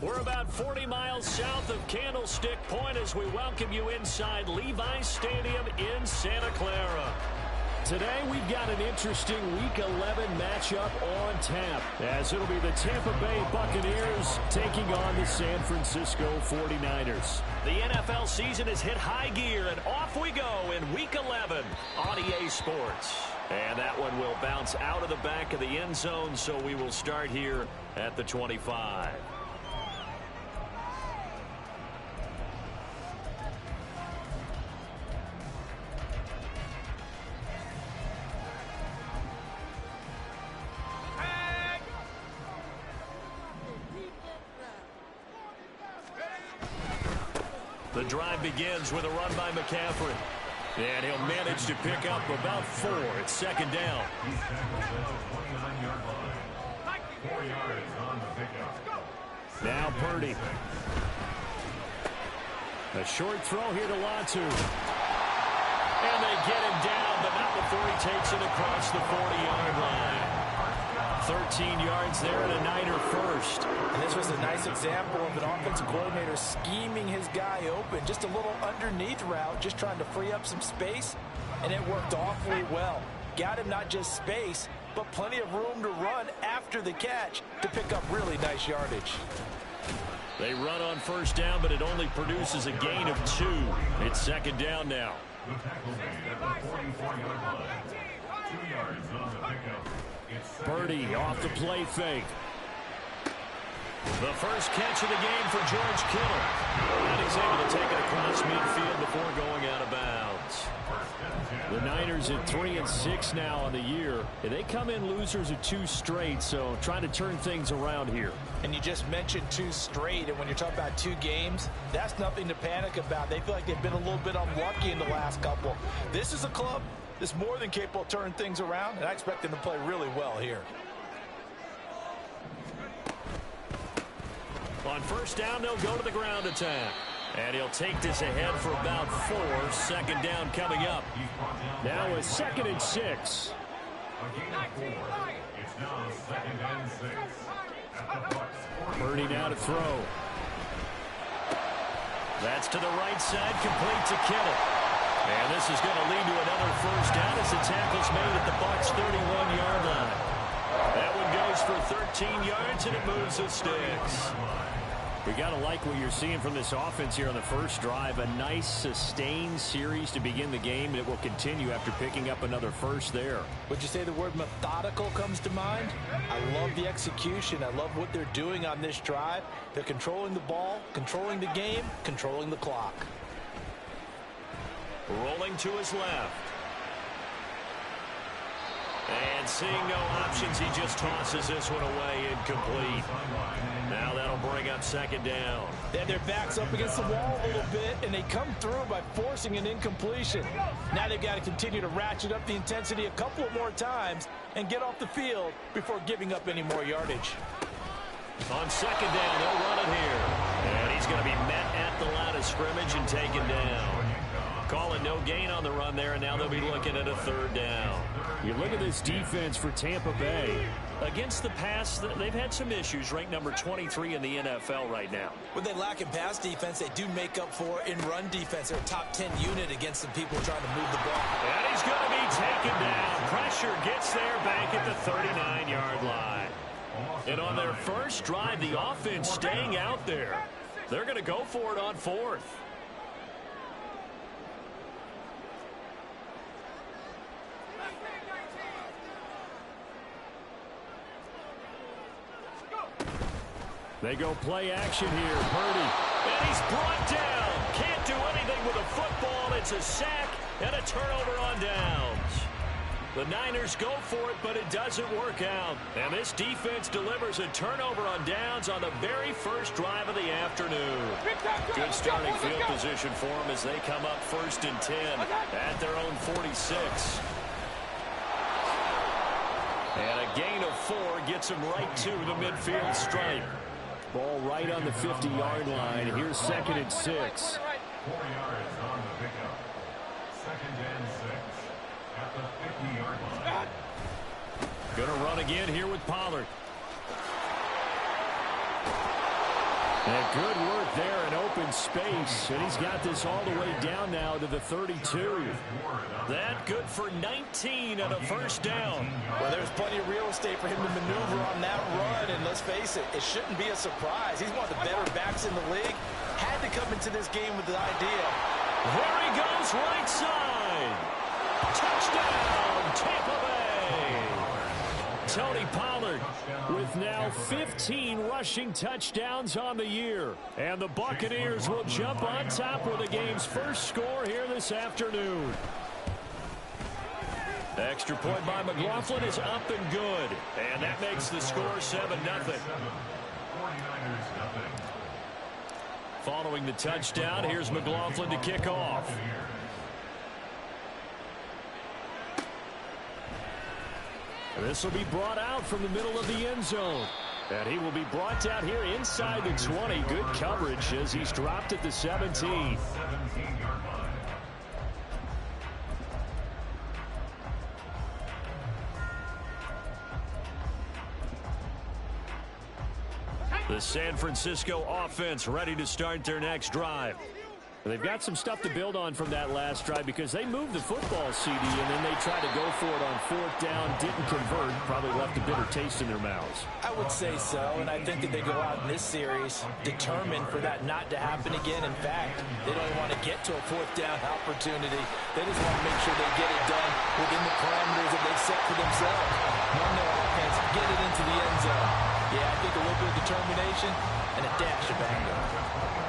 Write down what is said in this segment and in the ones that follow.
We're about 40 miles south of Candlestick Point as we welcome you inside Levi's Stadium in Santa Clara. Today we've got an interesting Week 11 matchup on tap, as it'll be the Tampa Bay Buccaneers taking on the San Francisco 49ers. The NFL season has hit high gear, and off we go in Week 11 on EA Sports. And that one will bounce out of the back of the end zone, so we will start here at the 25. The drive begins with a run by McCaffrey. And he'll manage to pick up about 4 at second down. Now Purdy. A short throw here to Latu. And they get him down, but not before he takes it across the 40-yard line. 13 yards there and a Niner first. And this was a nice example of an offensive coordinator scheming his guy open. Just a little underneath route, just trying to free up some space, and it worked awfully well. Got him not just space, but plenty of room to run after the catch to pick up really nice yardage. They run on first down, but it only produces a gain of 2. It's second down now. Purdy off the play fake. The first catch of the game for George Kittle. And he's able to take it across midfield before going out of bounds. The Niners at 3-6 now on the year. And they come in losers of 2 straight, so trying to turn things around here. And you just mentioned 2 straight, and when you're talking about 2 games, that's nothing to panic about. They feel like they've been a little bit unlucky in the last couple. This is a club that's more than capable of turning things around, and I expect them to play really well here. On first down, they'll go to the ground attack. And he'll take this ahead for about 4. Second down coming up. Now a 2nd and 6. Purdy now to throw. That's to the right side, complete to Kittle. And this is going to lead to another first down as the tackle's made at the Bucs' 31-yard line. That one goes for 13 yards, and it moves the sticks. We got to like what you're seeing from this offense here on the first drive. A nice, sustained series to begin the game, and it will continue after picking up another first there. Would you say the word methodical comes to mind? I love the execution. I love what they're doing on this drive. They're controlling the ball, controlling the game, controlling the clock. Rolling to his left. And seeing no options, he just tosses this one away, incomplete. Now that'll bring up second down. They have their backs up against the wall a little bit, and they come through by forcing an incompletion. Now they've got to continue to ratchet up the intensity a couple of more times and get off the field before giving up any more yardage. On second down, they'll run it here. And he's going to be met at the line of scrimmage and taken down. Calling no gain on the run there, and now they'll be looking at a third down. You look at this defense for Tampa Bay. Against the pass, they've had some issues. Ranked number 23 in the NFL right now. When they lack in pass defense, they do make up for in run defense. They're a top 10 unit against some people trying to move the ball. And he's going to be taken down. Pressure gets there back at the 39-yard line. And on their first drive, the offense staying out there. They're going to go for it on 4th. They go play action here. Purdy. And he's brought down. Can't do anything with a football. It's a sack and a turnover on downs. The Niners go for it, but it doesn't work out. And this defense delivers a turnover on downs on the very first drive of the afternoon. Good starting field position for them as they come up 1st and 10 at their own 46. And a gain of 4 gets them right to the midfield stripe. Ball right on the 50-yard line. Here's 2nd and 6. 4 yards on the pickup. 2nd and 6 at the 50-yard line. Going to run again here with Pollard. And good work there in open space. And he's got this all the way down now to the 32. That good for 19 and a first down. Well, there's plenty of real estate for him to maneuver on that run. And let's face it, it shouldn't be a surprise. He's one of the better backs in the league. Had to come into this game with the idea. There he goes, right side. Touchdown, Tampa Bay. Tony Pollard with now 15 rushing touchdowns on the year. And the Buccaneers will jump on top with the game's first score here this afternoon. Extra point by McLaughlin is up and good. And that makes the score 7-0. Following the touchdown, here's McLaughlin to kick off. This will be brought out from the middle of the end zone. And he will be brought down here inside the 20. Good coverage as he's dropped at the 17. The San Francisco offense ready to start their next drive. They've got some stuff to build on from that last drive because they moved the football, CD, and then they tried to go for it on fourth down, didn't convert, probably left a bitter taste in their mouths. I would say so, and I think that they go out in this series determined for that not to happen again. In fact, they don't even want to get to a fourth down opportunity. They just want to make sure they get it done within the parameters that they've set for themselves. Run their offense, get it into the end zone. Yeah, I think a little bit of determination and a dash of anger.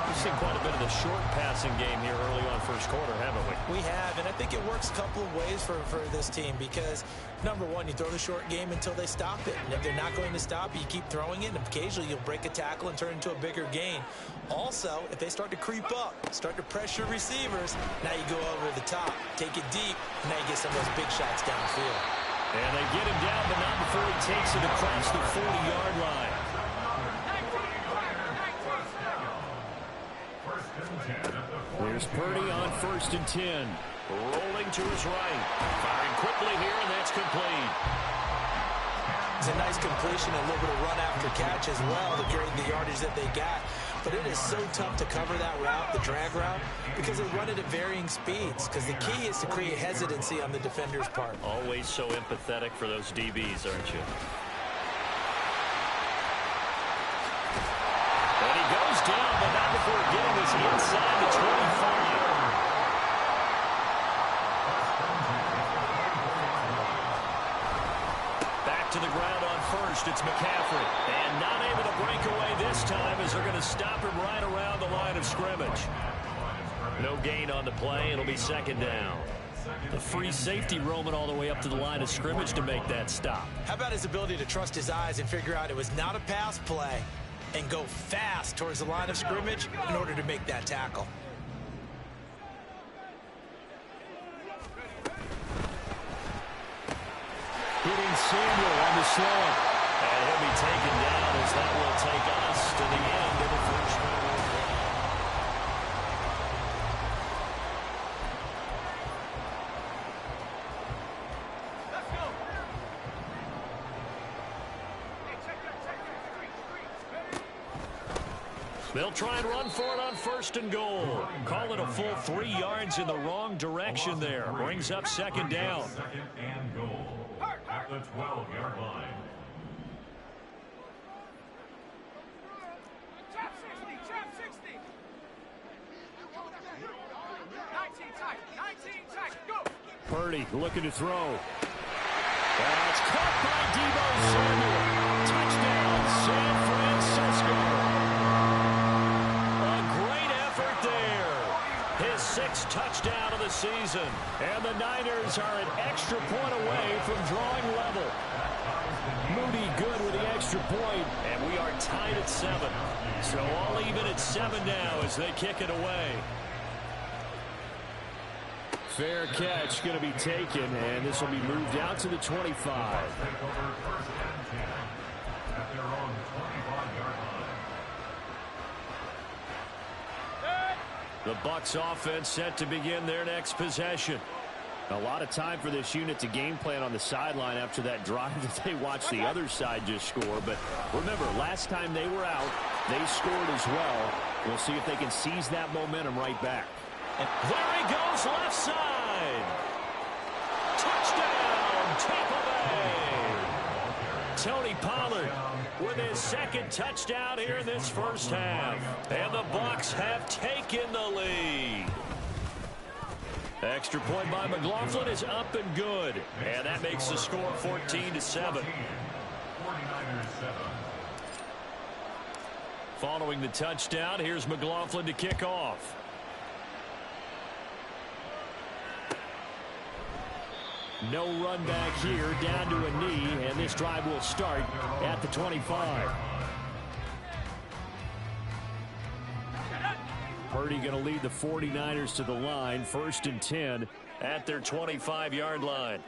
We've seen quite a bit of the short passing game here early on first quarter, haven't we? We have, and I think it works a couple of ways for this team because, number one, you throw the short game until they stop it. And if they're not going to stop it, you keep throwing it, and occasionally you'll break a tackle and turn it into a bigger gain. Also, if they start to creep up, start to pressure receivers, now you go over the top, take it deep, and now you get some of those big shots downfield. And they get him down, but not before he takes it across the 40-yard line. Here's Purdy on 1st and 10. Rolling to his right. Firing quickly here, and that's complete. It's a nice completion, a little bit of run after catch as well to create the yardage that they got. But it is so tough to cover that route, the drag route, because they run it at varying speeds. Because the key is to create hesitancy on the defender's part. Always so empathetic for those DBs, aren't you? And he goes down, but not before getting this inside the 25. Back to the ground on first. It's McCaffrey. And not able to break away this time as they're going to stop him right around the line of scrimmage. No gain on the play. It'll be 2nd down. The free safety roaming all the way up to the line of scrimmage to make that stop. How about his ability to trust his eyes and figure out it was not a pass play and go fast towards the line of scrimmage in order to make that tackle. Hitting Samuel on the slant. And he'll be taken down as that will take us to the end of the first quarter. Let's go. They'll try and run for it on 1st and goal. Call it a full 3 yards in the wrong direction there. Brings up 2nd down. 2nd and goal at the 12-yard line. Trap 60. 19 tight, go. Purdy looking to throw. That's caught by Deebo Samuel. Touchdown, San Francisco. A great effort there. His 6th touchdown of the season. And the Niners are an extra point away from drawing level. Moody good with the extra point, and we are tied at 7. So all even at 7 now as they kick it away. Fair catch going to be taken, and this will be moved out to the 25. Take over 1st and 10 at their own 25-yard line. The Bucs offense set to begin their next possession. A lot of time for this unit to game plan on the sideline after that drive that they watched the other side just score. But remember, last time they were out, they scored as well. We'll see if they can seize that momentum right back. And there he goes, left side. Touchdown, Tampa Bay. Tony Pollard with his second touchdown here in this first half. And the Bucs have taken the lead. Extra point by McLaughlin is up and good. And that makes the score 14-7. Following the touchdown, here's McLaughlin to kick off. No run back here, down to a knee, and this drive will start at the 25. Purdy going to lead the 49ers to the line, 1st and 10 at their 25-yard line.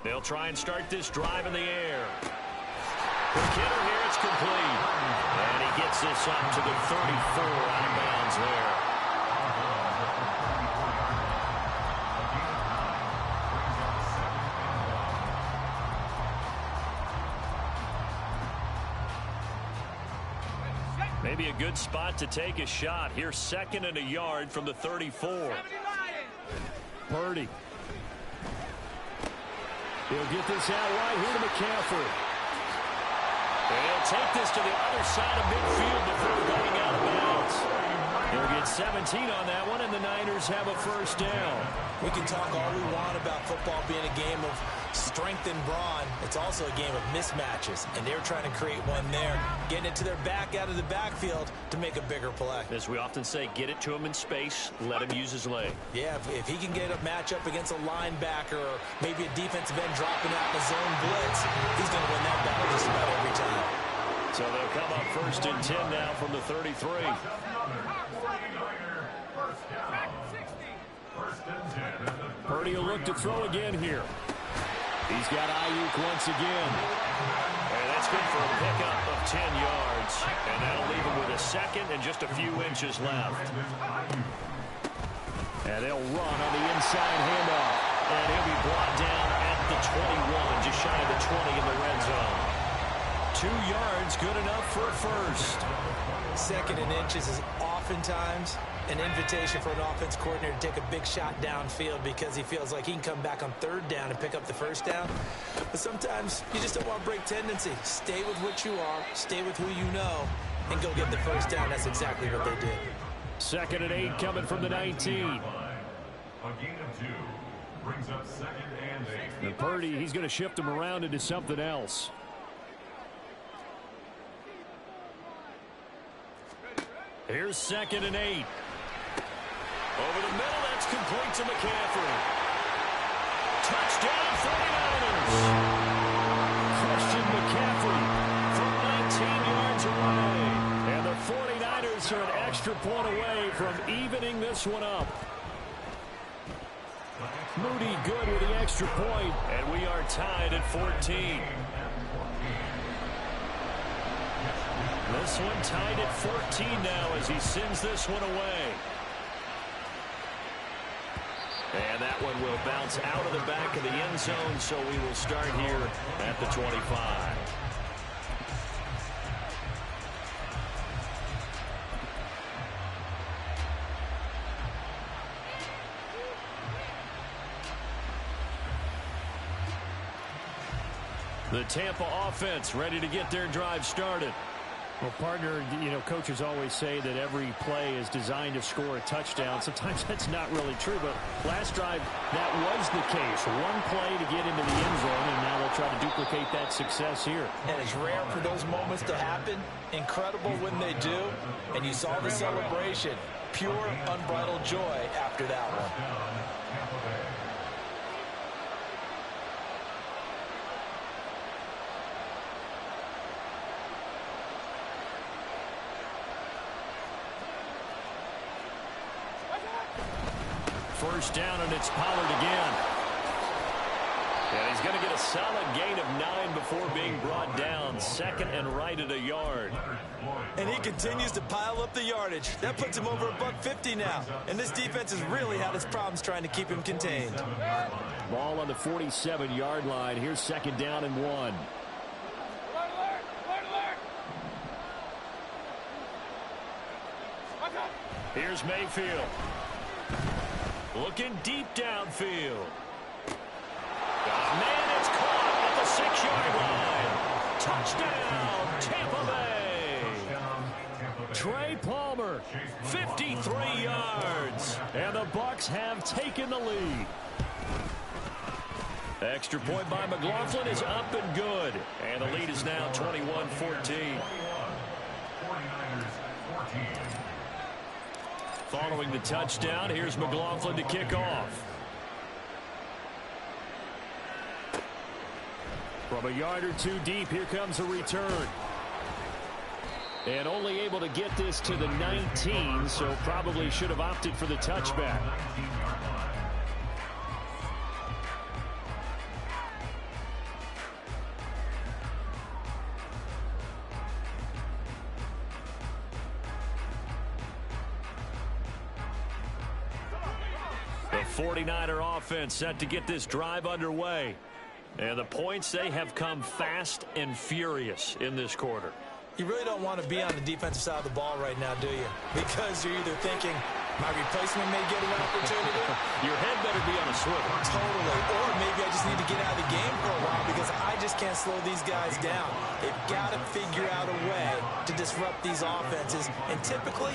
They'll try and start this drive in the air. The kidder here, it's complete. And he gets this up to the 34 out of bounds there. Maybe a good spot to take a shot. Here's 2nd and a yard from the 34. Purdy. He'll get this out right here to McCaffrey. And he'll take this to the other side of midfield before going out of bounds. He'll get 17 on that one, and the Niners have a first down. We can talk all we want about football being a game of strength and brawn. It's also a game of mismatches, and they're trying to create one there, getting it to their back out of the backfield to make a bigger play. As we often say, get it to him in space, let him use his leg. Yeah, if he can get a matchup against a linebacker or maybe a defensive end dropping out in a zone blitz, he's going to win that battle just about every time. So they'll come up 1st and 10 now from the 33. Purdy will look to throw again here. He's got Ayuk once again. And that's good for a pickup of 10 yards. And that'll leave him with a second and just a few inches left. And they'll run on the inside handoff. And he'll be brought down at the 21, just shy of the 20 in the red zone. 2 yards, good enough for a first. 2nd and inches is oftentimes an invitation for an offense coordinator to take a big shot downfield because he feels like he can come back on 3rd down and pick up the first down. But sometimes you just don't want to break tendency. Stay with what you are, stay with who you know, and go get the first down. That's exactly what they did. 2nd and 8 coming from the 19. A gain of 2 brings up 2nd and 8. And Purdy, he's going to shift him around into something else. Here's 2nd and 8. Over the middle, that's complete to McCaffrey. Touchdown, 49ers. Christian McCaffrey from 19 yards away. And the 49ers are an extra point away from evening this one up. Moody good with the extra point, and we are tied at 14. This one tied at 14 now as he sends this one away. And that one will bounce out of the back of the end zone, so we will start here at the 25. The Tampa offense ready to get their drive started. Well, partner, you know, coaches always say that every play is designed to score a touchdown. Sometimes that's not really true, but last drive, that was the case. One play to get into the end zone, and now they'll try to duplicate that success here. And it's rare for those moments to happen. Incredible when they do. And you saw the celebration. Pure, unbridled joy after that one. First down, and it's Pollard again. And he's going to get a solid gain of 9 before being brought down. 2nd and right at a yard. And he continues to pile up the yardage. That puts him over $150 now. And this defense has really had its problems trying to keep him contained. Ball on the 47-yard line. Here's 2nd down and 1. Here's Mayfield. Looking deep downfield. Man, it's caught at the 6-yard line. Touchdown, Tampa Bay. Trey Palmer, 53 yards. And the Bucs have taken the lead. Extra point by McLaughlin is up and good. And the lead is now 21-14. Following the touchdown, here's McLaughlin to kick off. From a yard or two deep, here comes a return. And only able to get this to the 19, so probably should have opted for the touchback. The 49er offense set to get this drive underway. And the points, they have come fast and furious in this quarter. You really don't want to be on the defensive side of the ball right now, do you? Because you're either thinking, my replacement may get an opportunity. Your head better be on a swivel. Totally. Or maybe I just need to get out of the game for a while because I just can't slow these guys down. They've got to figure out a way to disrupt these offenses. And typically,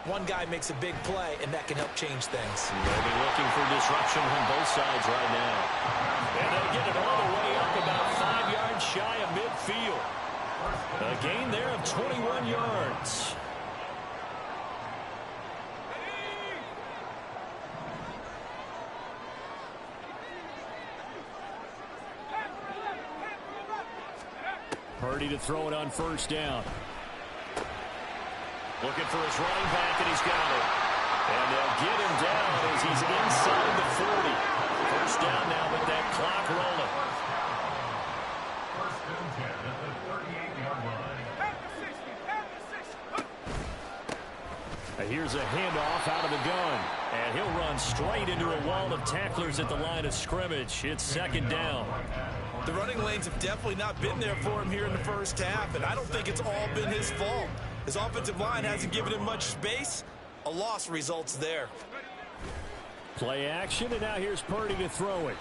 one guy makes a big play, and that can help change things. They'll be looking for disruption from both sides right now. And they get it all the way up about 5 yards shy of midfield. A gain there of 21 yards. Purdy to throw it on 1st down. Looking for his running back, and he's got it. And they'll get him down as he's inside the 40. 1st down now, but that clock rolling. 1st and 10 at the 38-yard line. Here's a handoff out of the gun. And he'll run straight into a wall of tacklers at the line of scrimmage. It's 2nd down. The running lanes have definitely not been there for him here in the 1st half, and I don't think it's all been his fault. His offensive line hasn't given him much space. A loss results there. Play action, and now here's Purdy to throw it.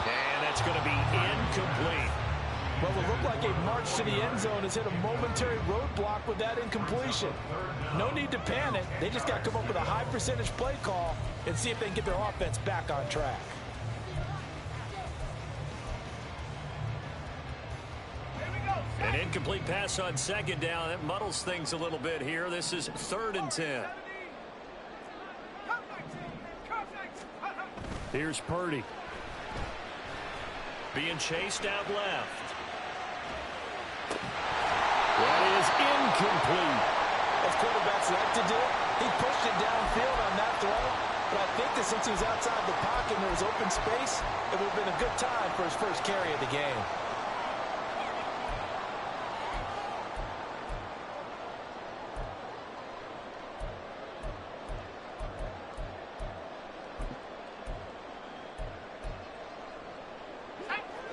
And that's going to be incomplete. Well, it looked like a march to the end zone has hit a momentary roadblock with that incompletion. No need to panic. They just got to come up with a high percentage play call and see if they can get their offense back on track. An incomplete pass on 2nd down. That muddles things a little bit here. This is 3rd and 10. Here's Purdy. Being chased out left. That is incomplete. As quarterbacks like to do, he pushed it downfield on that throw. But I think that since he was outside the pocket and there was open space, it would have been a good time for his 1st carry of the game.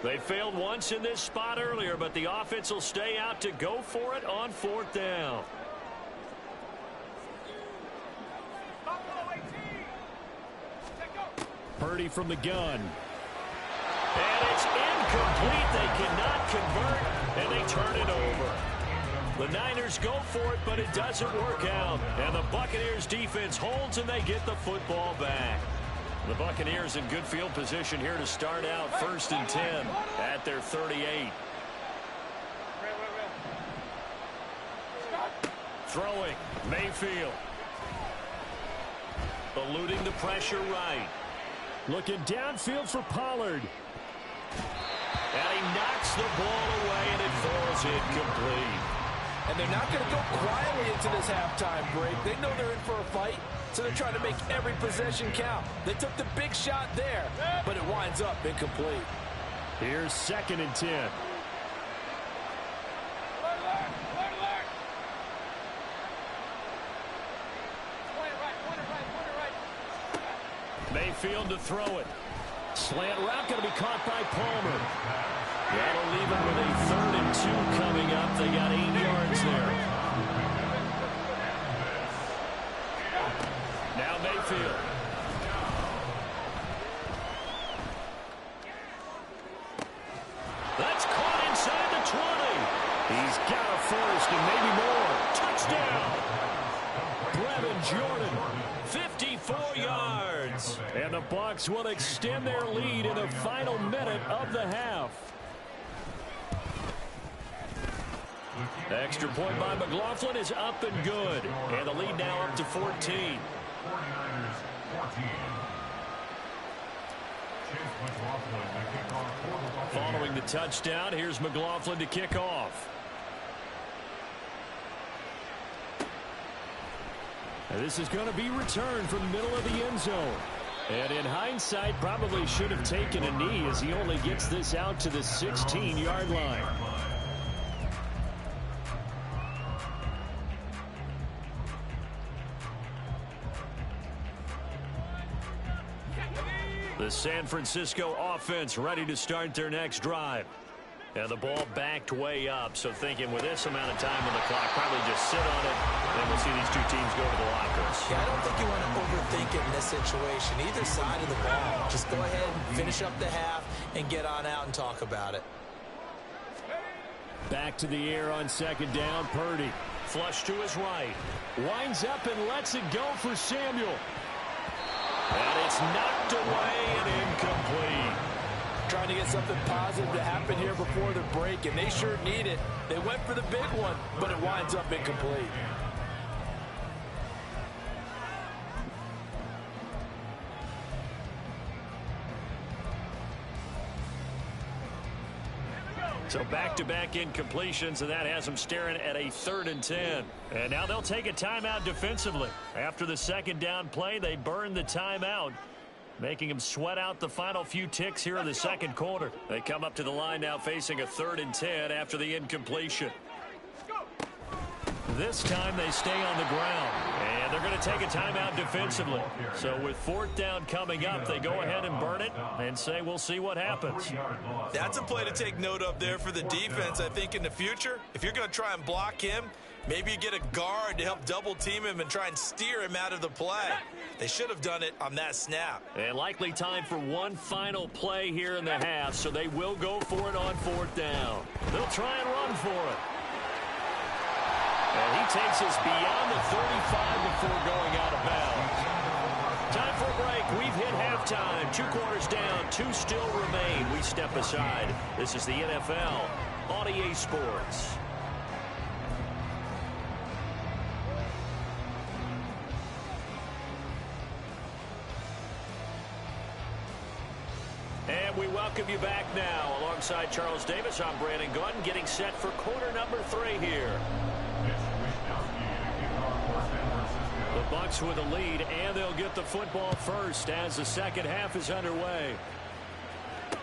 They failed once in this spot earlier, but the offense will stay out to go for it on 4th down. Purdy from the gun. And it's incomplete. They cannot convert, and they turn it over. The Niners go for it, but it doesn't work out. And the Buccaneers defense holds, and they get the football back. The Buccaneers in good field position here to start out 1st and 10 at their 38. Throwing, Mayfield. Eluding the pressure right. Looking downfield for Pollard. And he knocks the ball away, and it falls incomplete. And they're not going to go quietly into this halftime break. They know they're in for a fight, so they're trying to make every possession count. They took the big shot there, but it winds up incomplete. Here's 2nd and 10. Mayfield to throw it. Slant route going to be caught by Palmer. That'll leave him with a 3rd and 2 coming up. They got 8 yards there. Now Mayfield. That's caught inside the 20. He's got a first and maybe more. Touchdown. Brevin Jordan, 54 yards. And the Bucs will extend their lead in the final minute of the half. The extra point by McLaughlin is up and good. And the lead now up to 14. 49ers 14. Following the touchdown, here's McLaughlin to kick off. And this is going to be returned from the middle of the end zone. And in hindsight, probably should have taken a knee as he only gets this out to the 16-yard line. The San Francisco offense ready to start their next drive. And the ball backed way up, so thinking with this amount of time on the clock, probably just sit on it, and we'll see these two teams go to the lockers. Yeah, I don't think you want to overthink it in this situation. Either side of the ball. Just go ahead and finish up the half and get on out and talk about it. Back to the air on 2nd down, Purdy. Flush to his right. Winds up and lets it go for Samuel. And it's knocked away and incomplete. Trying to get something positive to happen here before the break, and they sure need it. They went for the big one, but it winds up incomplete. So back-to-back incompletions, and that has them staring at a 3rd and 10. And now they'll take a timeout defensively. After the 2nd down play, they burn the timeout, making them sweat out the final few ticks here in the 2nd quarter. They come up to the line now facing a 3rd and 10 after the incompletion. This time they stay on the ground, and they're going to take a timeout defensively. So with 4th down coming up, they go ahead and burn it and say we'll see what happens. That's a play to take note of there for the defense, I think, in the future. If you're going to try and block him, maybe you get a guard to help double team him and try and steer him out of the play. They should have done it on that snap. And likely time for one final play here in the half, so they will go for it on 4th down. They'll try and run for it. And he takes us beyond the 35 before going out of bounds. Time for a break. We've hit halftime. 2 quarters down. 2 still remain. We step aside. This is the NFL on EA Sports. And we welcome you back now. Alongside Charles Davis, I'm Brandon Gunn, getting set for quarter number 3 here. The Bucs with a lead, and they'll get the football first as the 2nd half is underway.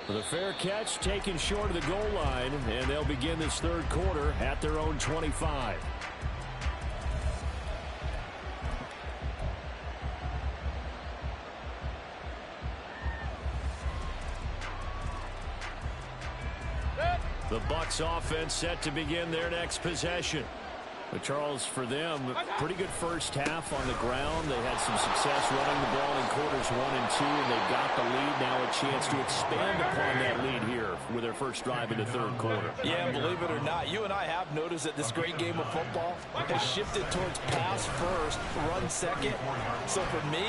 The fair catch taken short of the goal line, and they'll begin this 3rd quarter at their own 25. The Bucs offense set to begin their next possession. But Charles, for them, pretty good first half on the ground. They had some success running the ball in quarters 1 and 2, and they've got the lead. Now a chance to expand upon that lead here with their first drive in the 3rd quarter. Yeah, believe it or not, you and I have noticed that this great game of football has shifted towards pass first, run second. So for me,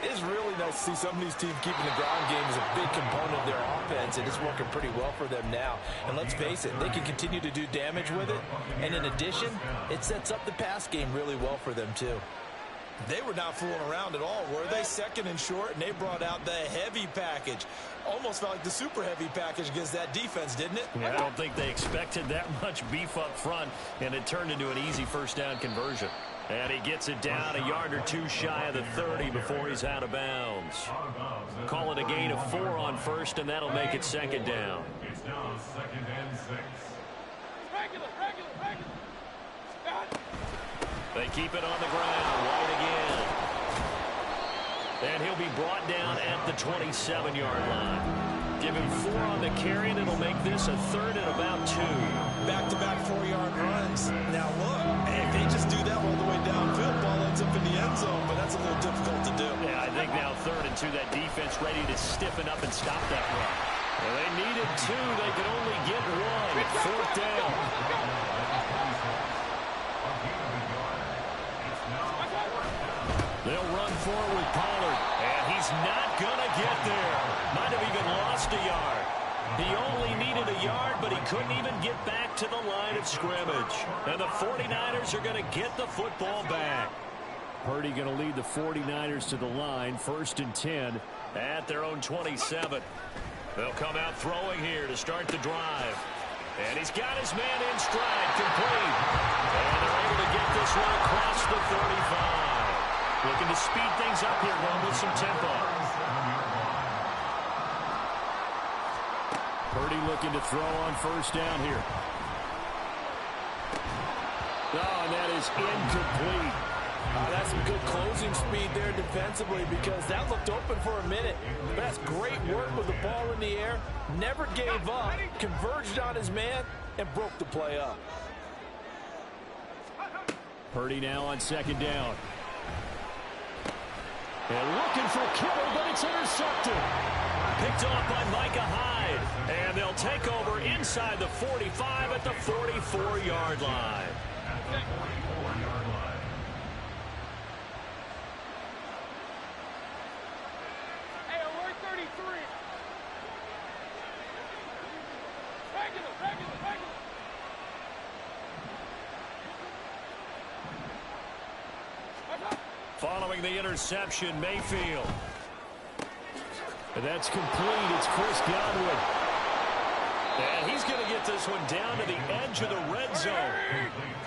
it's really nice to see some of these teams keeping the ground game as a big component of their offense, and it's working pretty well for them now. And let's face it, they can continue to do damage with it, and in addition, it sets up the pass game really well for them too. They were not fooling around at all, were they? Second and short, and they brought out the heavy package. Almost felt like the super heavy package against that defense, didn't it? Yeah, I don't think they expected that much beef up front, and it turned into an easy first down conversion. And he gets it down a yard or two shy of the 30 before he's out of bounds. Call it a gain of 4 on first, and that'll make it second down. It's now 2nd and 6. Regular. They keep it on the ground. White again. And he'll be brought down at the 27-yard line. Give him 4 on the carry, and it'll make this a 3rd and about 2. Back-to-back 4-yard runs. Now look, if they just do that all the way downfield, ball ends up in the end zone, but that's a little difficult to do. Yeah, I think now 3rd and 2, that defense ready to stiffen up and stop that run. Well, they needed 2. They could only get 1. 4th down. They'll run forward with Pollard, and he's not going to get there. Might have even lost a yard. He only needed a yard, but he couldn't even get back to the line of scrimmage. And the 49ers are going to get the football back. Purdy going to lead the 49ers to the line, 1st and 10 at their own 27. They'll come out throwing here to start the drive. And he's got his man in stride, complete. And they're able to get this one across the 35. Looking to speed things up here, going with some tempo. Purdy looking to throw on first down here. Oh, and that is incomplete. That's some good closing speed there defensively because that looked open for a minute. But that's great work with the ball in the air. Never gave up, converged on his man, and broke the play up. Purdy now on 2nd down. And looking for Kittle, but it's intercepted. Picked off by Micah Hyde. And they'll take over inside the 45 at the 44-yard line. Hey, alert 33. Regular. Following the interception, Mayfield. And that's complete. It's Chris Godwin. And he's going to get this one down to the edge of the red zone.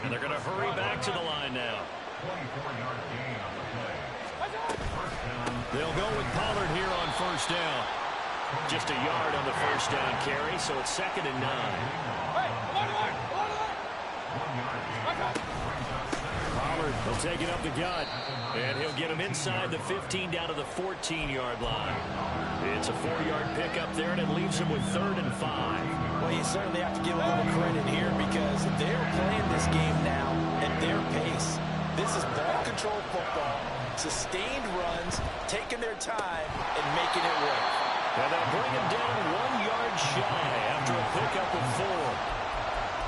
And they're going to hurry back to the line now. 24-yard gain on the play. They'll go with Pollard here on first down. Just a yard on the first down carry, so it's 2nd and 9. Hey, alert. Pollard will take it up the gut. And he'll get him inside the 15 down to the 14-yard line. It's a 4-yard pickup there, and it leaves him with 3rd and 5. Well, you certainly have to give a little credit here because they're playing this game now at their pace. This is ball control football, sustained runs, taking their time, and making it work. And they'll bring him down 1 yard shy after a pickup of 4.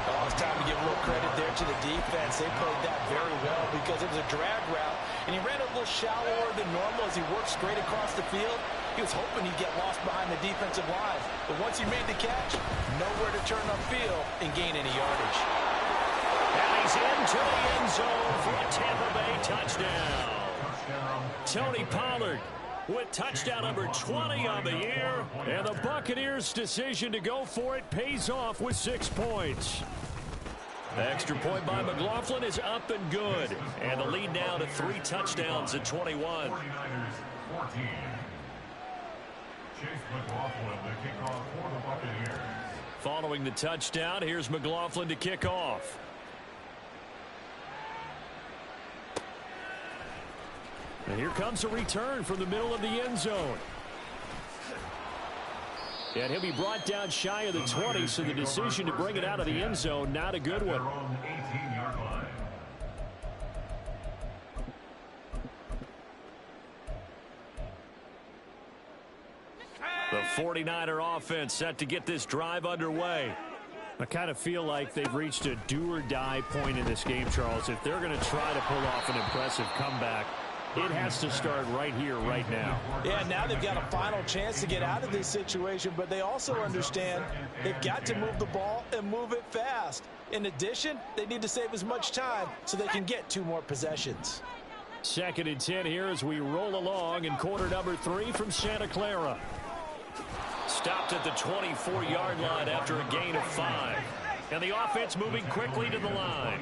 Oh, it's time to give a little credit there to the defense. They played that very well because it was a drag route, and he ran a little shallower than normal as he worked straight across the field. He was hoping he'd get lost behind the defensive line, but once he made the catch, nowhere to turn upfield and gain any yardage. And he's into the end zone for a Tampa Bay touchdown. Tony Pollard with touchdown number 20 on the year, and the Buccaneers' decision to go for it pays off with 6 points. The extra point by McLaughlin is up and good, and the lead now to 3 touchdowns at 21. 49ers 14. Chase McLaughlin to kick off for the Buccaneers. Following the touchdown, here's McLaughlin to kick off. And here comes a return from the middle of the end zone. And he'll be brought down shy of the 20, so the decision to bring it out of the end zone, not a good one. 18-yard line. The 49er offense set to get this drive underway. I kind of feel like they've reached a do-or-die point in this game, Charles. If they're going to try to pull off an impressive comeback, it has to start right here, right now. Yeah, now they've got a final chance to get out of this situation, but they also understand they've got to move the ball and move it fast. In addition, they need to save as much time so they can get 2 more possessions. 2nd and 10 here as we roll along in quarter number 3 from Santa Clara. Stopped at the 24-yard line after a gain of 5. And the offense moving quickly to the line.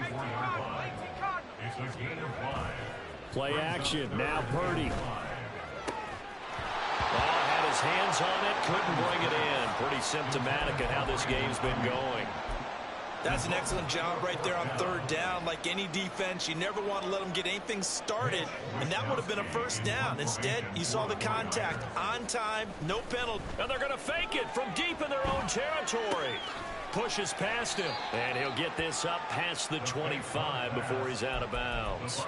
It's a gain of 5. Play action. Now Purdy. Had his hands on it. Couldn't bring it in. Pretty symptomatic of how this game's been going. That's an excellent job right there on 3rd down. Like any defense, you never want to let them get anything started, and that would have been a 1st down. Instead, you saw the contact on time, no penalty. And they're going to fake it from deep in their own territory. Pushes past him, and he'll get this up past the 25 before he's out of bounds.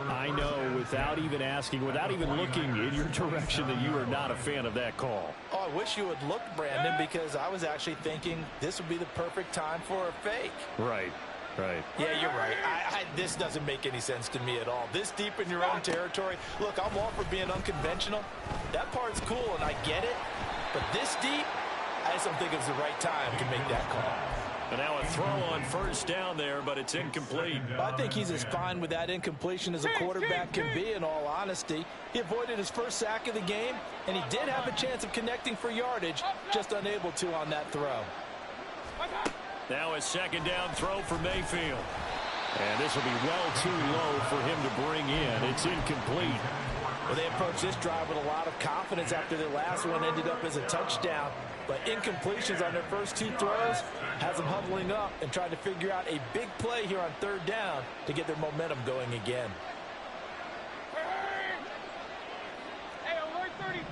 I know, without even asking, without even looking in your direction, that you are not a fan of that call. Oh, I wish you would look, Brandon, because I was actually thinking this would be the perfect time for a fake. Right. Yeah, you're right. This doesn't make any sense to me at all. This deep in your own territory. Look, I'm all for being unconventional. That part's cool, and I get it. But this deep, I just don't think it's the right time to make that call. And now a throw on 1st down there, but it's incomplete. I think he's as fine with that incompletion as a quarterback can be, in all honesty. He avoided his 1st sack of the game, and he did have a chance of connecting for yardage, just unable to on that throw. Now a 2nd down throw for Mayfield. And this will be well too low for him to bring in. It's incomplete. Well, they approached this drive with a lot of confidence after their last one ended up as a touchdown. But incompletions on their first 2 throws has them huddling up and trying to figure out a big play here on 3rd down to get their momentum going again. Hey, alert 33.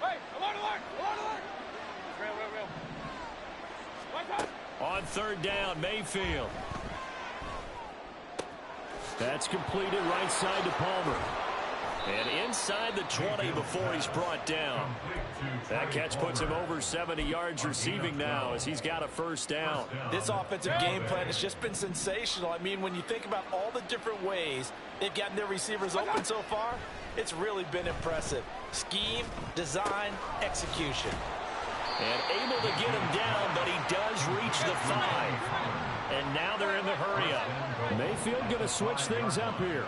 Hey, alert. Real. On 3rd down, Mayfield. That's completed right side to Palmer. And inside the 20 before he's brought down. That catch puts him over 70 yards receiving now as he's got a 1st down. This offensive game plan has just been sensational. I mean, when you think about all the different ways they've gotten their receivers open so far, it's really been impressive. Scheme, design, execution. And able to get him down, but he does reach the 5. And now they're in the hurry-up. Mayfield going to switch things up here.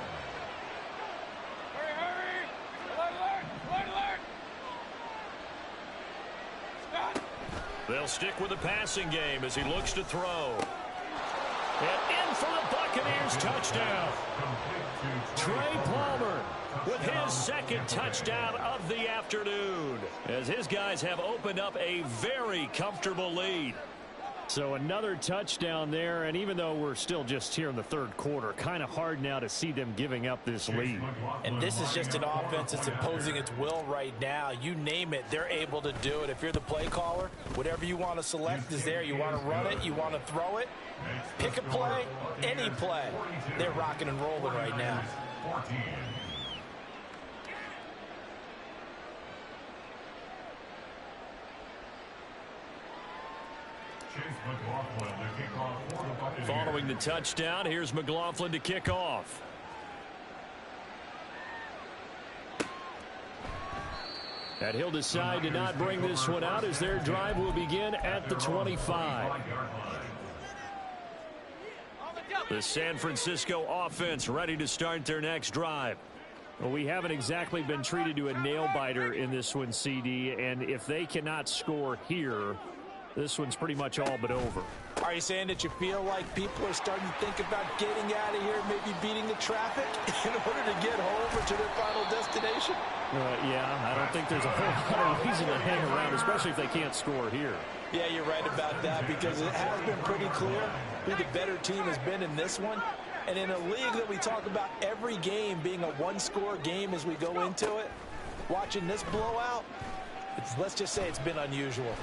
They'll stick with the passing game as he looks to throw. And in for the Buccaneers touchdown. Trey Palmer with his 2nd touchdown of the afternoon as his guys have opened up a very comfortable lead. So another touchdown there, and even though we're still just here in the 3rd quarter, kind of hard now to see them giving up this lead. And this is just an offense that's imposing its will right now. You name it, they're able to do it. If you're the play caller, whatever you want to select is there. You want to run it, you want to throw it, pick a play, any play. They're rocking and rolling right now. Following the touchdown, here's McLaughlin to kick off. And he'll decide to not bring this one out as their drive will begin at the 25. The San Francisco offense ready to start their next drive. Well, we haven't exactly been treated to a nail-biter in this one, CD, and if they cannot score here, this one's pretty much all but over. Are you saying that you feel like people are starting to think about getting out of here, maybe beating the traffic in order to get home or to their final destination? Yeah, I don't think there's a whole lot of reason to hang around, especially if they can't score here. Yeah, you're right about that because it has been pretty clear who the better team has been in this one. And in a league that we talk about every game being a one-score game as we go into it, watching this blowout, let's just say it's been unusual.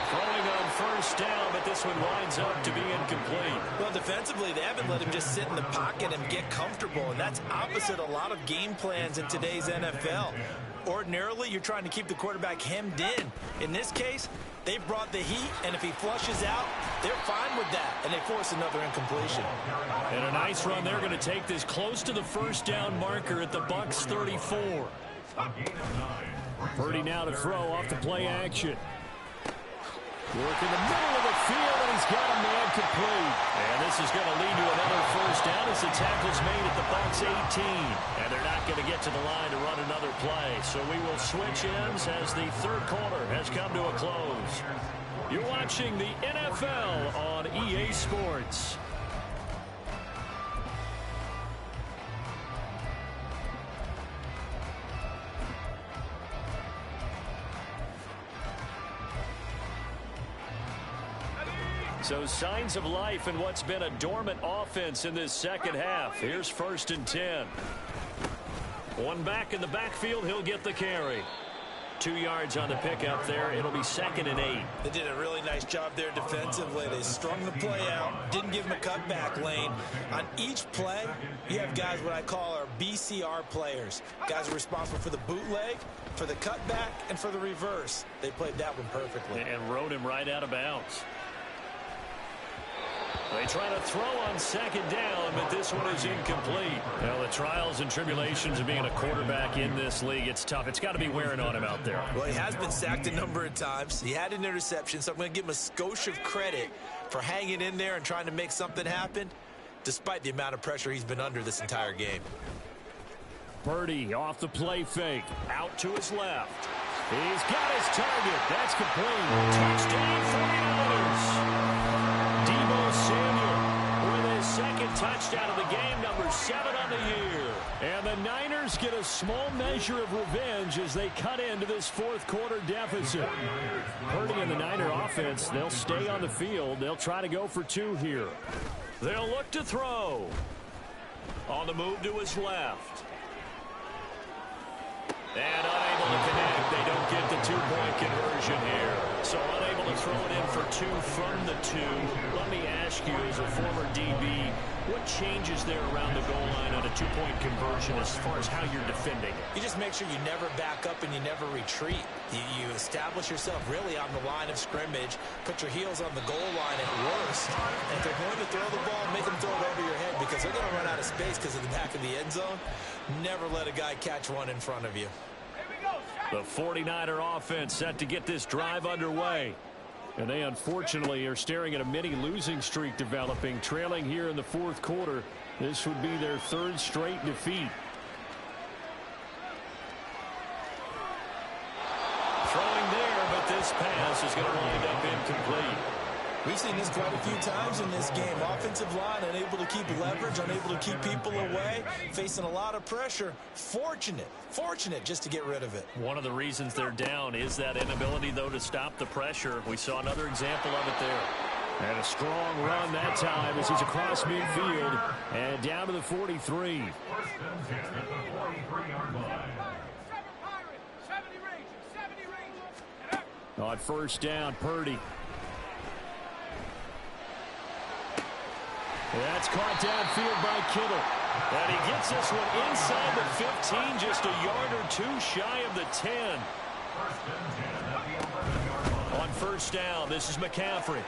Throwing on 1st down, but this one winds up to be incomplete. Well, defensively, they haven't let him just sit in the pocket and get comfortable, and that's opposite a lot of game plans in today's NFL. Ordinarily, you're trying to keep the quarterback hemmed in. In this case, they've brought the heat, and if he flushes out, they're fine with that, and they force another incompletion. And a nice run. They're going to take this close to the 1st down marker at the Bucs 34. Purdy now to throw off the play action. Work in the middle of the field, and he's got a man complete. And this is going to lead to another 1st down as the tackle's made at the Bucs it's 18. And they're not going to get to the line to run another play. So we will switch ends as the third quarter has come to a close. You're watching the NFL on EA Sports. So signs of life in what's been a dormant offense in this second half. Here's 1st and 10. One back in the backfield. He'll get the carry. 2 yards on the pickup there. It'll be 2nd and 8. They did a really nice job there defensively. They strung the play out, didn't give him a cutback lane. On each play, you have guys what I call our BCR players. Guys are responsible for the bootleg, for the cutback, and for the reverse. They played that one perfectly. And rode him right out of bounds. They try to throw on 2nd down, but this one is incomplete. Well, the trials and tribulations of being a quarterback in this league, it's tough. It's got to be wearing on him out there. Well, he has been sacked a number of times. He had an interception, so I'm going to give him a skosh of credit for hanging in there and trying to make something happen, despite the amount of pressure he's been under this entire game. Purdy off the play fake. Out to his left. He's got his target. That's complete. Touchdown 49ers. Deebo Samuel with his 2nd touchdown of the game, number 7 on the year. And the Niners get a small measure of revenge as they cut into this 4th quarter deficit. Purdy and the Niner offense, they'll stay on the field. They'll try to go for 2 here. They'll look to throw. On the move to his left. And unable to connect. They don't get the 2-point conversion here. So unable to throw it in for 2 from the 2. Let me ask you, as a former DB, what changes there around the goal line on a 2-point conversion as far as how you're defending it? You just make sure you never back up and you never retreat. You establish yourself really on the line of scrimmage, put your heels on the goal line at worst, and if they're going to throw the ball, make them throw it over your head because they're going to run out of space because of the back of the end zone. Never let a guy catch one in front of you. The 49er offense set to get this drive underway. And they unfortunately are staring at a mini losing streak developing, trailing here in the 4th quarter. This would be their 3rd straight defeat. Throwing there, but this pass is going to wind up incomplete. We've seen this quite a few times in this game. Offensive line unable to keep leverage, unable to keep people away, facing a lot of pressure. Fortunate just to get rid of it. One of the reasons they're down is that inability, though, to stop the pressure. We saw another example of it there. And a strong run that time as he's across midfield and down to the 43. 1st and 10 at the 43-yard line. On 1st down, Purdy. That's caught downfield by Kittle. And he gets this one inside the 15, just a yard or 2 shy of the 10. 1st and 10 at the 11-yard line. On 1st down, this is McCaffrey.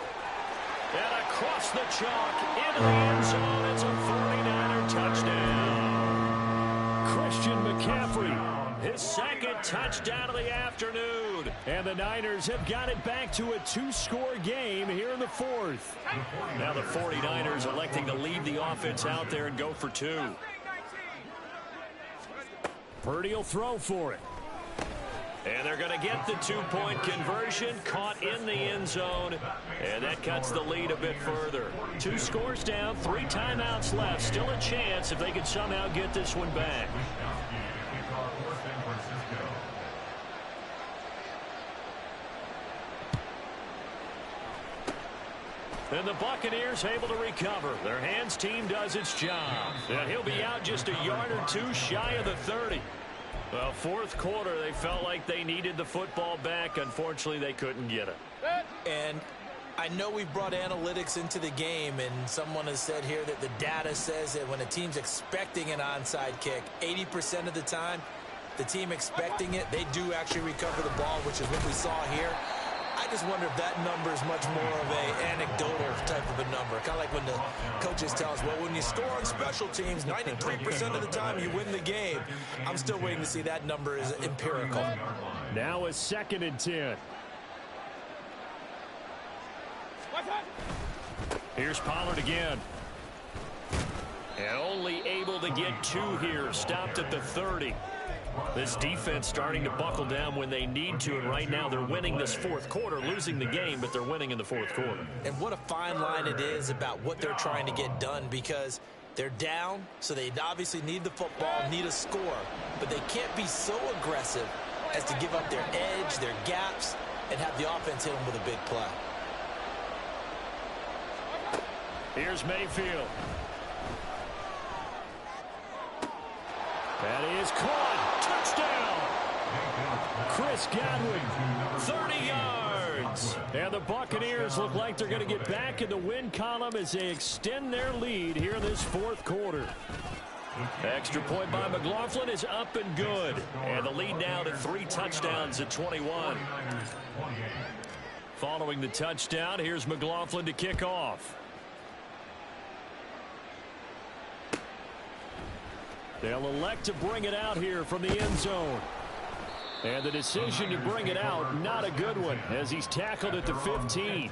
And across the chalk, into the end zone. It's a 49er touchdown. Christian McCaffrey, his 2nd touchdown of the afternoon. And the Niners have got it back to a 2-score game here in the 4th. Now the 49ers electing to leave the offense out there and go for 2. Purdy will throw for it. And they're going to get the 2-point conversion, caught in the end zone, and that cuts the lead a bit further. 2 scores down, 3 timeouts left. Still a chance if they could somehow get this one back. And the Buccaneers able to recover. Their hands team does its job. And he'll be out just a yard or 2 shy of the 30. Well, 4th quarter, they felt like they needed the football back. Unfortunately, they couldn't get it. And I know we've brought analytics into the game, and someone has said here that the data says that when a team's expecting an onside kick, 80% of the time, the team expecting it, they do actually recover the ball, which is what we saw here. I just wonder if that number is much more of a anecdotal type of a number. Kind of like when the coaches tell us, well, when you score on special teams, 93% of the time you win the game. I'm still waiting to see that number is empirical. Now a 2nd and 10. Here's Pollard again. And only able to get 2 here. Stopped at the 30. This defense starting to buckle down when they need to, and right now they're winning this fourth quarter, losing the game, but they're winning in the fourth quarter. And what a fine line it is about what they're trying to get done, because they're down, so they obviously need the football, need a score, but they can't be so aggressive as to give up their edge, their gaps, and have the offense hit them with a big play. Here's Mayfield. That is caught. Touchdown. Chris Godwin, 30 yards. And the Buccaneers look like they're going to get back in the win column as they extend their lead here in this fourth quarter. Extra point by McLaughlin is up and good. And the lead now to 3 touchdowns at 21. Following the touchdown, here's McLaughlin to kick off. They'll elect to bring it out here from the end zone. And the decision to bring it out, not a good one, as he's tackled at the 15.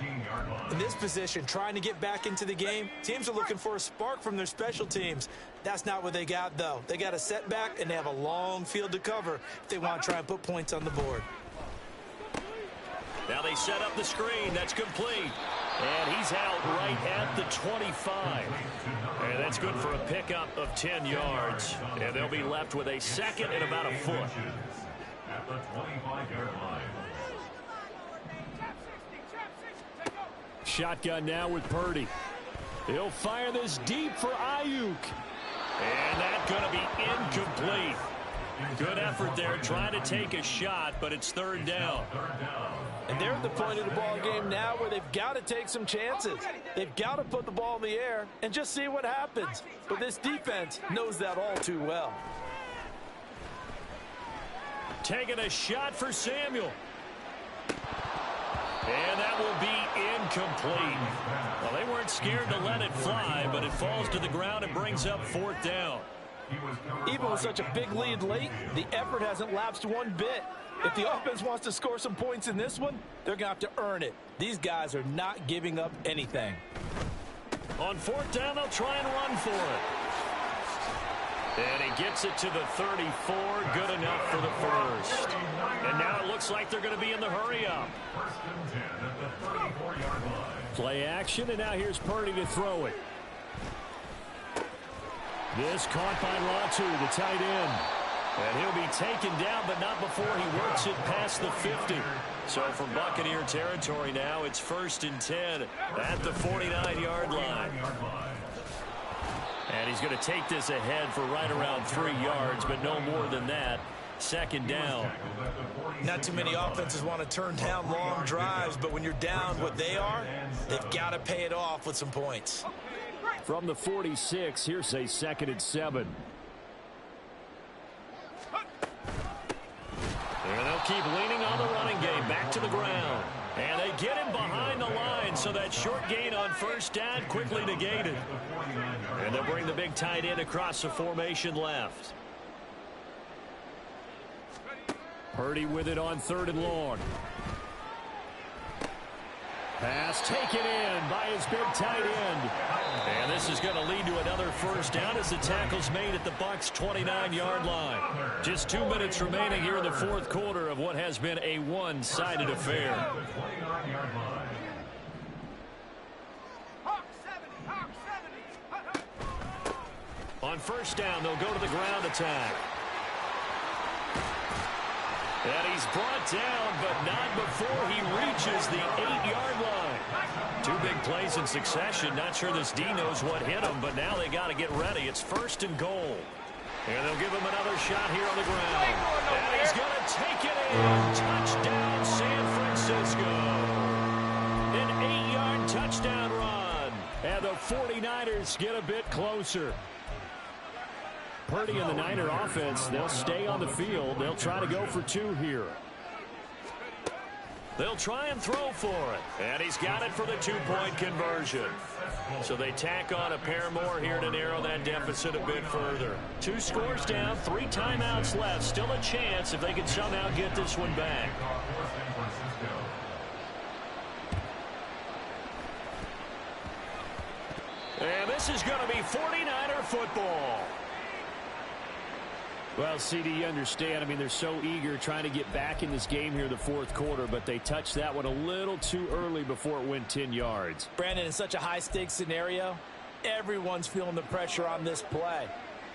In this position, trying to get back into the game, teams are looking for a spark from their special teams. That's not what they got, though. They got a setback, and they have a long field to cover if they want to try and put points on the board. Now they set up the screen. That's complete. And he's out right at the 25. And that's good for a pickup of 10 yards. And they'll be left with a second and about a foot. At the 25-yard line. Shotgun now with Purdy. He'll fire this deep for Ayuk. And that's going to be incomplete. Good effort there trying to take a shot, but it's third down. And they're at the point of the ball game now where they've got to take some chances. They've got to put the ball in the air and just see what happens. But this defense knows that all too well. Taking a shot for Samuel. And that will be incomplete. Well, they weren't scared to let it fly, but it falls to the ground and brings up fourth down. Even with such a big lead late, the effort hasn't lapsed one bit. If the offense wants to score some points in this one, they're going to have to earn it. These guys are not giving up anything. On fourth down, they'll try and run for it. And he gets it to the 34. Good enough for the first. And now it looks like they're going to be in the hurry-up. Play action, and now here's Purdy to throw it. This caught by Latu, the tight end. And he'll be taken down, but not before he works it past the 50. So from Buccaneer territory now, it's 1st and 10 at the 49-yard line. And he's going to take this ahead for right around 3 yards, but no more than that. Second down. Not too many offenses want to turn down long drives, but when you're down what they are, they've got to pay it off with some points. From the 46, here's a 2nd and 7. And they'll keep leaning on the running game. Back to the ground. And they get him behind the line, so that short gain on first down quickly negated. And they'll bring the big tight end across the formation left. Purdy with it on 3rd and long. Pass taken in by his big tight end. And this is going to lead to another first down as the tackle's made at the Bucs' 29-yard line. Just 2 minutes remaining here in the fourth quarter of what has been a one-sided affair. On first down, they'll go to the ground attack. And he's brought down, but not before he reaches the 8-yard line. 2 big plays in succession. Not sure this D knows what hit him, but now they got to get ready. It's 1st and goal. And they'll give him another shot here on the ground. And he's going to take it in. Touchdown, San Francisco. An 8-yard touchdown run. And the 49ers get a bit closer. Purdy and the Niner offense, they'll stay on the field. They'll try to go for 2 here. They'll try and throw for it. And he's got it for the 2-point conversion. So they tack on a pair more here to narrow that deficit a bit further. 2 scores down, 3 timeouts left. Still a chance if they can somehow get this one back. And this is going to be 49er football. Well, CD, you understand. I mean, they're so eager trying to get back in this game here in the fourth quarter, but they touched that one a little too early before it went 10 yards. Brandon, in such a high-stakes scenario, everyone's feeling the pressure on this play.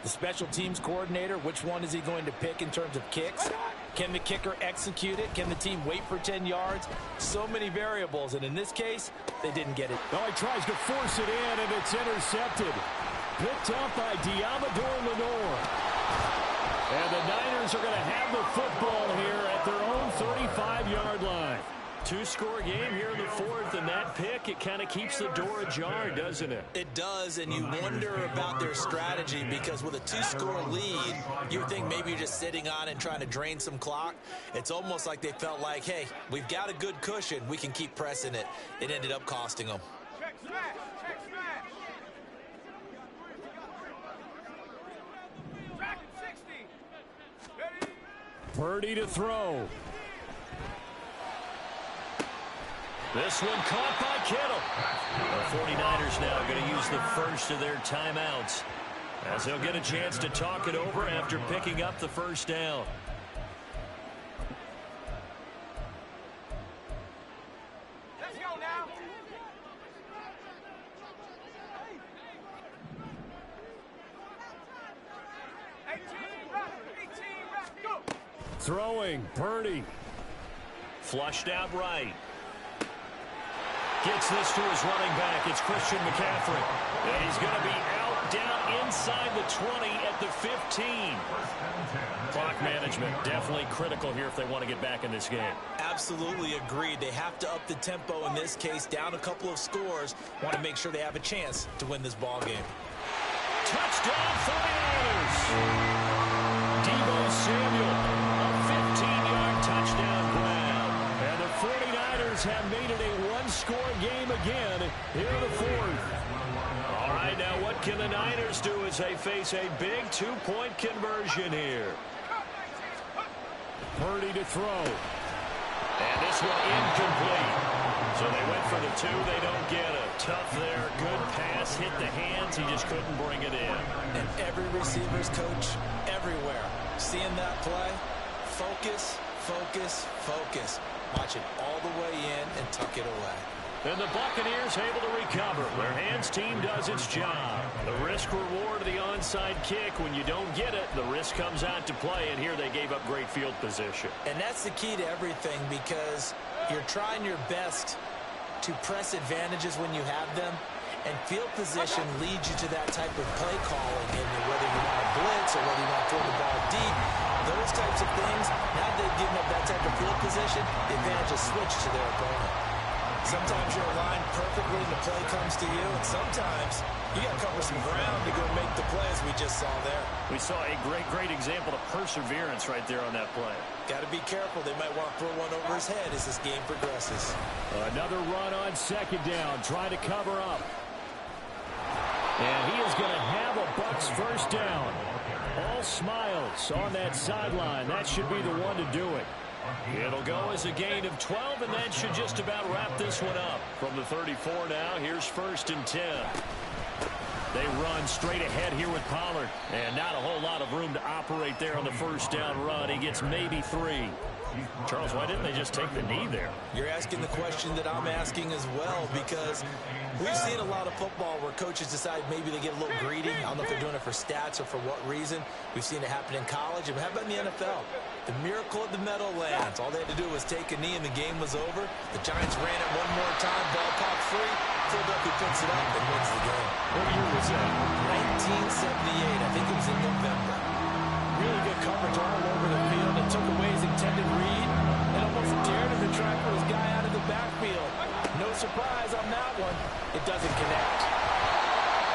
The special teams coordinator, which one is he going to pick in terms of kicks? Can the kicker execute it? Can the team wait for 10 yards? So many variables, and in this case, they didn't get it. Oh, he tries to force it in, and it's intercepted. Picked up by Diamador Lenore. And the Niners are going to have the football here at their own 35-yard line. Two-score game here in the fourth, and that pick, it kind of keeps the door ajar, doesn't it? It does, and you wonder about their strategy because with a two-score lead, you think maybe you're just sitting on and trying to drain some clock. It's almost like they felt like, hey, we've got a good cushion. We can keep pressing it. It ended up costing them. Check smash. Check smash. Track at 60. Ready? Purdy to throw. This one caught by Kittle. The 49ers now going to use the first of their timeouts as they'll get a chance to talk it over after picking up the first down. Let's go now. Go. Throwing, Purdy. Flushed out right. Gets this to his running back. It's Christian McCaffrey. And he's going to be out down inside the 20 at the 15. Clock management definitely critical here if they want to get back in this game. Absolutely agreed. They have to up the tempo in this case, down a couple of scores. Want to make sure they have a chance to win this ball game. Touchdown 49ers! Deebo Samuel, a 15-yard touchdown grab. And the 49ers have made it a one-score game again here in the fourth. All right, now what can the Niners do as they face a big two-point conversion here? Purdy to throw. And this one incomplete. So they went for the two. They don't get it. Tough there. Good pass. Hit the hands. He just couldn't bring it in. And every receiver's coach everywhere. Seeing that play, focus, focus, focus. Watch it all the way in and tuck it away. And the Buccaneers able to recover. Their hands team does its job. The risk reward of the onside kick. When you don't get it, the risk comes out to play. And here they gave up great field position. And that's the key to everything because you're trying your best to press advantages when you have them. And field position leads you to that type of play calling. And whether you want to blitz or whether you want to throw the ball deep, those types of things, now that they've given up that type of field position, the advantage is switched to their opponent. Sometimes you're aligned perfectly and the play comes to you, and sometimes you got to cover some ground to go make the play, as we just saw there. We saw a great example of perseverance right there on that play. Got to be careful. They might want to throw one over his head as this game progresses. Another run on second down, trying to cover up. And he is going to have a Bucs first down. All smiles on that sideline. That should be the one to do it. It'll go as a gain of 12, and that should just about wrap this one up. From the 34 now, here's 1st and 10. They run straight ahead here with Pollard. And not a whole lot of room to operate there on the first down run. He gets maybe 3. Charles, why didn't they just take the knee there? You're asking the question that I'm asking as well, because we've seen a lot of football where coaches decide maybe they get a little greedy. I don't know if they're doing it for stats or for what reason. We've seen it happen in college. And how about in the NFL? The miracle of the Meadowlands. All they had to do was take a knee and the game was over. The Giants ran it one more time. Ball popped free. Philadelphia picks it up and wins the game. What year was that? 1978. I think it was in November. Really good coverage all over the field. It took away his intended read and almost dared him to try and put his guy out of the backfield. No surprise on that one. It doesn't connect.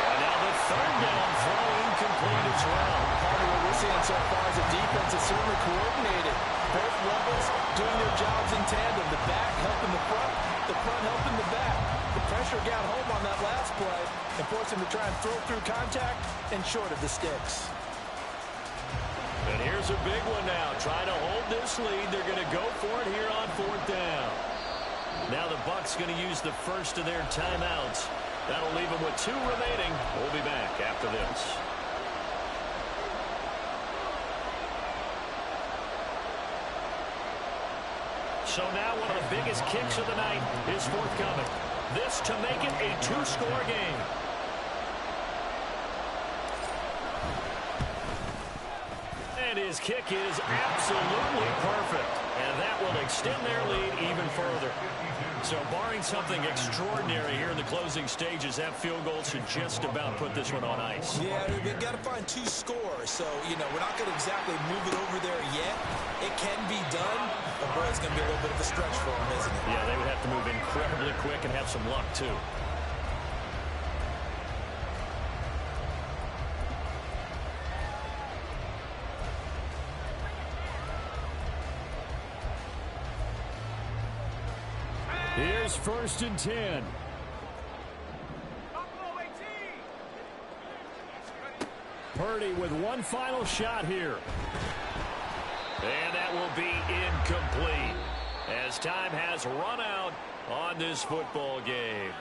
And now the third down throw incomplete as well. Part of what we're seeing so far is the defense is certainly coordinated. Both levels doing their jobs in tandem. The back helping the front helping the back. The pressure got home on that last play and forced him to try and throw through contact and short of the sticks. And here's a big one now. Trying to hold this lead. They're going to go for it here on 4th down. Now the Bucs going to use the first of their timeouts That'll leave him with 2 remaining. We'll be back after this. So now one of the biggest kicks of the night is forthcoming. This to make it a 2-score game. And his kick is absolutely perfect. And that will extend their lead even further. So barring something extraordinary here in the closing stages, that field goal should just about put this one on ice. Yeah, we've got to find 2 scores. So, you know, we're not going to exactly move it over there yet. It can be done, but boy, it's going to be a little bit of a stretch for them, isn't it? Yeah, they would have to move incredibly quick and have some luck, too. Here's 1st and 10. Buffalo 18. Purdy with one final shot here. And that will be incomplete as time has run out on this football game.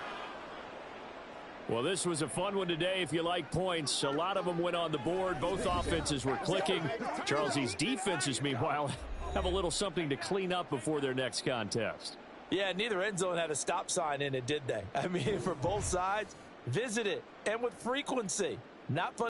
Well, this was a fun one today if you like points. A lot of them went on the board. Both offenses were clicking. Charles, these defenses, meanwhile, have a little something to clean up before their next contest. Yeah, neither end zone had a stop sign in it, did they? I mean, for both sides, visit it, and with frequency. Not fun.